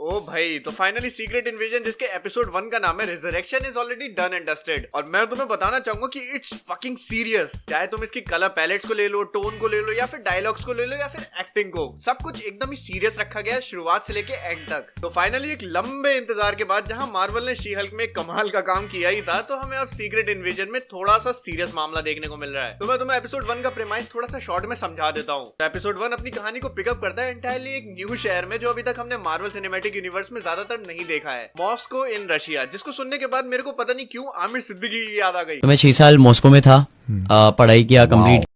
ओ भाई, तो finally secret invasion जिसके एपिसोड 1 का नाम है resurrection is already done and dusted. और मैं तुम्हें बताना चाहूंगा कि इट्स फकिंग सीरियस। चाहे तुम इसकी कलर पैलेट्स को ले लो, टोन को ले लो, या फिर डायलॉग्स को ले लो, या फिर एक्टिंग को, सब कुछ एकदम ही सीरियस रखा गया है शुरुआत से लेके एंड तक। तो फाइनली एक लंबे इंतजार के बाद जहां मार्वल ने शी हल्क में कमाल का काम किया ही था, तो हमें अब सीक्रेट इन्वेजन में थोड़ा सा सीरियस मामला देखने को मिल रहा है। तो मैं तुम्हें एपिसोड 1 का प्रीमाइस थोड़ा सा शॉर्ट में समझा देता हूँ। तो एपिसोड 1 अपनी कहानी को पिकअप करता है एंटायरली एक न्यू शहर में जो अभी तक हमने मार्वल सिनेमैटिक यूनिवर्स में ज्यादातर नहीं देखा है, मॉस्को इन रशिया, जिसको सुनने के बाद मेरे को पता नहीं क्यों आमिर सिद्दीकी की याद आ गई। तो मैं 6 साल मॉस्को में था, पढ़ाई किया कंप्लीट।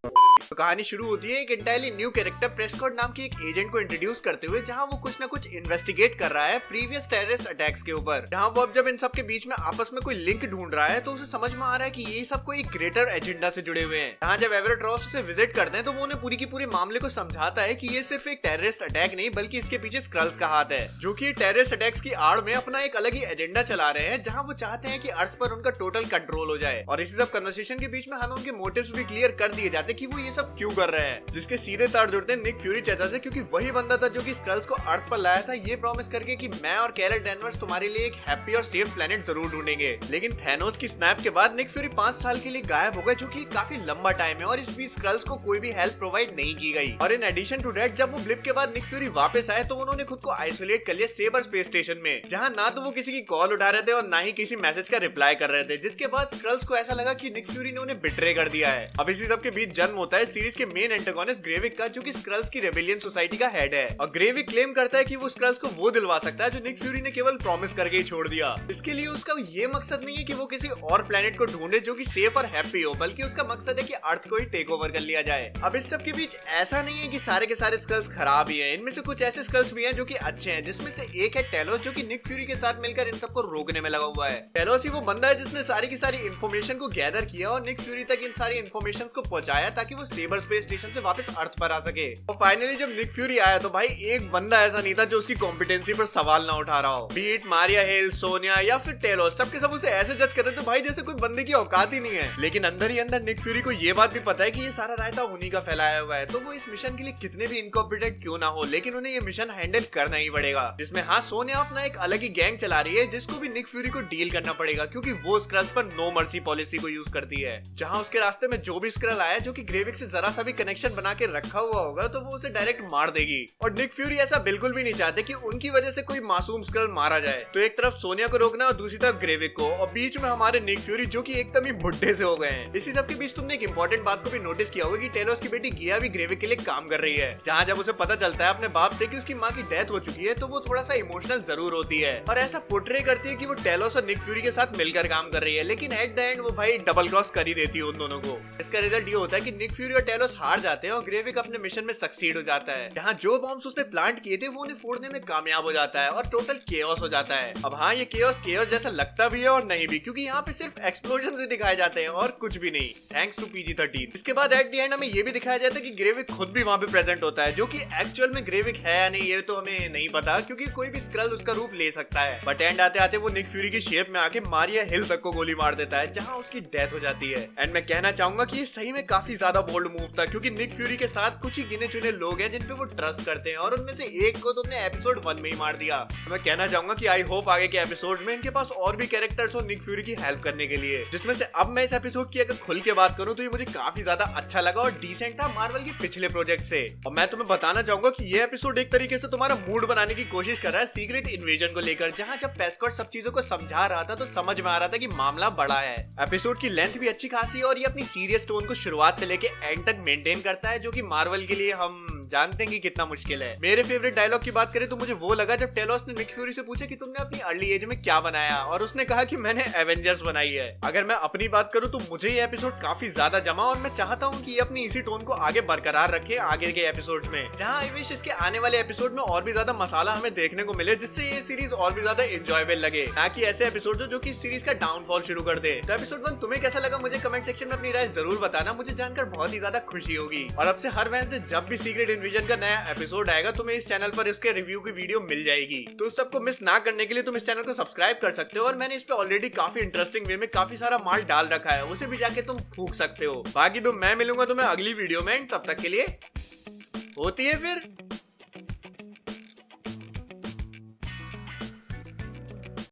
तो कहानी शुरू होती है एक एंटायरली न्यू कैरेक्टर प्रेस्कॉट नाम के एक एजेंट को इंट्रोड्यूस करते हुए, जहां वो कुछ ना कुछ इन्वेस्टिगेट कर रहा है प्रीवियस टेररिस्ट अटैक्स के ऊपर। जहां वो अब जब इन सब के बीच में आपस में कोई लिंक ढूंढ रहा है, तो उसे समझ में आ रहा है कि ये सब कोई ग्रेटर एजेंडा से जुड़े हुए हैं। जहां जब एवरेट रॉस उसे विजिट करते हैं, तो वो उन्हें पूरी की पूरी मामले को समझाता है कि ये सिर्फ एक टेररिस्ट अटैक नहीं, बल्कि इसके पीछे स्क्रल्स का हाथ है, जो कि टेररिस्ट अटैक्स की आड़ में अपना एक अलग ही एजेंडा चला रहे हैं, जहां वो चाहते हैं कि अर्थ पर उनका टोटल कंट्रोल हो जाए। और इसी सब कन्वर्सेशन के बीच में हमें उनके मोटिव्स भी क्लियर कर दिए जाते हैं कि वो ये सब क्यों कर रहे हैं, जिसके सीधे तार जुड़ते हैं निक फ्यूरी चाचा से, क्योंकि वही बंदा था जो कि स्क्रल्स को अर्थ पर लाया था ये प्रॉमिस करके कि मैं और कैरल डैनवर्स तुम्हारे लिए एक हैप्पी और सेफ प्लेनेट जरूर ढूंढेंगे। लेकिन थैनोस की स्नैप के बाद निक फ्यूरी 5 साल के लिए गायब हो गए, जो कि काफी लंबा टाइम है, और इस बीच स्क्रल्स को कोई भी हेल्प प्रोवाइड नहीं की गई। और इन एडिशन टू दैट, जब वो ब्लिप के बाद निक फ्यूरी वापस आए, तो उन्होंने खुद को आइसोलेट कर लिया सेबर स्पेस स्टेशन में, जहाँ ना तो वो किसी की कॉल उठा रहे थे और ना ही किसी मैसेज का रिप्लाई कर रहे थे, जिसके बाद स्क्रल्स को ऐसा लगा कि निक फ्यूरी ने उन्हें बिट्रे कर दिया है। अब इसी सब के बीच जन्म होता है सीरीज के मेन एंटागोनिस्ट ग्रेविक का, जो कि स्क्रल्स की रेबेलियन सोसाइटी का हेड है। और ग्रेविक क्लेम करता है कि वो स्क्रल्स को वो दिलवा सकता है जो निक फ्यूरी ने केवल प्रॉमिस करके ही छोड़ दिया। इसके लिए उसका ये मकसद नहीं है कि वो किसी और प्लेनेट को ढूंढे जो कि सेफ और हैप्पी हो, बल्कि उसका मकसद है कि अर्थ को ही टेक ओवर कर लिया जाए। अब इस सब के बीच ऐसा नहीं है कि सारे के सारे स्क्रल्स खराब ही हैं। इनमें से कुछ ऐसे स्क्रल्स भी हैं जो कि अच्छे हैं, जिसमें से एक है टेलोस, जो कि निक फ्यूरी के साथ मिलकर इन सबको रोकने में लगा हुआ है। टेलोस ही वो बंदा है जिसने सारी की सारी इन्फॉर्मेशन को गैदर किया और निक फ्यूरी तक इन सारी इन्फॉर्मेशन को पहुंचाया, ताकि वो सेबर स्पेस स्टेशन से वापस अर्थ पर आ सके। और फाइनली जब निक फ्यूरी आया, तो भाई एक बंदा ऐसा नहीं था जो उसकी कॉम्पिटेंसी पर सवाल ना उठा रहा हो। बीट मारिया हिल, सोनिया या फिर टेलोस, सबके सब उसे ऐसे जज कर रहे थे भाई जैसे कोई बंदे की औकात ही नहीं है। लेकिन अंदर ही अंदर निक फ्यूरी को ये बात भी पता है कि ये सारा रायता उन्हीं का फैलाया हुआ है, तो वो इस मिशन के लिए कितने भी इनकॉम्पिटेंट क्यों ना हो, लेकिन उन्हें ये मिशन हैंडल करना ही पड़ेगा। जिसमें हाँ, सोनिया अपना एक अलग ही गैंग चला रही है, जिसको भी निक फ्यूरी को डील करना पड़ेगा, क्योंकि वो स्क्रल्स पर नो मर्सी पॉलिसी को यूज करती है। जहाँ उसके रास्ते में जो भी स्क्रल आया जो कि ग्रेविक से जरा सा भी कनेक्शन बना के रखा हुआ होगा, तो वो उसे डायरेक्ट मार देगी। और निक फ्यूरी ऐसा बिल्कुल भी नहीं चाहते कि उनकी वजह से कोई मासूम स्क्रल मारा जाए। तो एक तरफ सोनिया को रोकना और दूसरी तरफ ग्रेविक को, और बीच में हमारे निक फ्यूरी जो कि एकदम ही बुढ़े से हो गए हैं। इसी सब के बीच तुमने एक इंपॉर्टेंट बात को भी नोटिस किया होगा कि टेलोस की बेटी गिया भी ग्रेविक के लिए काम कर रही है। जहाँ जब उसे पता चलता है अपने बाप से कि उसकी माँ की डेथ हो चुकी है, तो वो थोड़ा सा इमोशनल जरूर होती है और ऐसा पोर्ट्रे करती है कि वो टेलोस और निक फ्यूरी के साथ मिलकर काम कर रही है। लेकिन एट द एंड वो भाई डबल क्रॉस कर ही देती है उन दोनों को। इसका रिजल्ट ये होता है कि निक फ्यूरी और टेलोस हार जाते हैं और ग्रेविक अपने मिशन में सक्सीड हो जाता है। जहाँ जो बॉम्ब्स उसने प्लांट किए थे वो उन्हें फोड़ने में कामयाब हो जाता है और टोटल केओस हो जाता है। अब हाँ, ये केओस जैसा लगता भी है और नहीं भी, क्योंकि यहाँ पे सिर्फ एक्सप्लोजन ही दिखाए जाते हैं और कुछ भी नहीं, थैंक्स टू PG-13। इसके बाद एट द एंड हमें ये भी दिखाया जाता है कि ग्रेविक खुद भी वहाँ पे प्रेजेंट होता है, जो कि एक्चुअल में ग्रेविक है या नहीं ये तो हमें नहीं पता, क्योंकि कोई भी स्क्रल उसका रूप ले सकता है। बट एंड आते आते वो निक फ्यूरी की शेप में आके मारिया हिल तक को गोली मार देता है, जहाँ उसकी डेथ हो जाती है। एंड मैं कहना चाहूंगा कि ये सही में काफी ज्यादा बोल्ड मूव था, क्योंकि निक फ्यूरी के साथ कुछ ही गिने चुने लोग हैं जिन पे वो ट्रस्ट करते हैं, और उनमें से एक को तुमने एपिसोड 1 में ही मार दिया। तो मैं कहना चाहूंगा कि आई होप आगे के एपिसोड में इनके पास और भी कैरेक्टर्स हो निक फ्यूरी की हेल्प करने के लिए, जिसमें से अब मैं इस एपिसोड की अगर खुल के बात करूं तो ये मुझे काफी ज्यादा अच्छा लगा और डिसेंट था मार्वल के पिछले प्रोजेक्ट से। और मैं तुम्हें बताना चाहूंगा कि ये एपिसोड एक तरीके से तुम्हारा मूड बनाने की कोशिश कर रहा है सीक्रेट इन्वेजन को लेकर, जहां जब पेस्कॉट सब चीजों को समझा रहा था तो समझ में आ रहा था कि मामला बड़ा है। एपिसोड की लेंथ भी अच्छी खासी है और ये अपनी सीरियस टोन को शुरुआत से लेके एंड तक मेंटेन करता है, जो कि मार्वल के लिए हम जानते हैं कि कितना मुश्किल है। मेरे फेवरेट डायलॉग की बात करें तो मुझे वो लगा जब टेलोस ने निक फ्यूरी से पूछा कि तुमने अपनी अर्ली एज में क्या बनाया, और उसने कहा कि मैंने एवेंजर्स बनाई है। अगर मैं अपनी बात करूं तो मुझे ये एपिसोड काफी ज्यादा जमा, और मैं चाहता हूं कि ये अपनी इसी टोन को आगे बरकरार रखे आगे के एपिसोड में, जहां आई विश इसके आने वाले एपिसोड में और भी ज्यादा मसाला हमें देखने को मिले, जिससे ये सीरीज और भी ज्यादा एंजॉयबल लगे, ना कि ऐसे एपिसोड जो कि सीरीज का डाउनफॉल शुरू कर दे। तो एपिसोड 1 तुम्हें कैसा लगा मुझे कमेंट सेक्शन में अपनी राय जरूर बताना, मुझे जानकर बहुत ही ज्यादा खुशी होगी। और अब से हर वेडनेसडे जब भी सीक्रेट इन्वेजन का नया एपिसोड आएगा तुम्हें इस चैनल पर इसके रिव्यू की वीडियो मिल जाएगी। तो उस सबको मिस ना करने के लिए तुम इस चैनल को सब्सक्राइब कर सकते हो, और मैंने इस पे ऑलरेडी काफी इंटरेस्टिंग वे में काफी सारा माल डाल रखा है, उसे भी जाके तुम फूंक सकते हो। बाकी तो मैं मिलूंगा तुम्हें अगली वीडियो में, तब तक के लिए होती है फिर।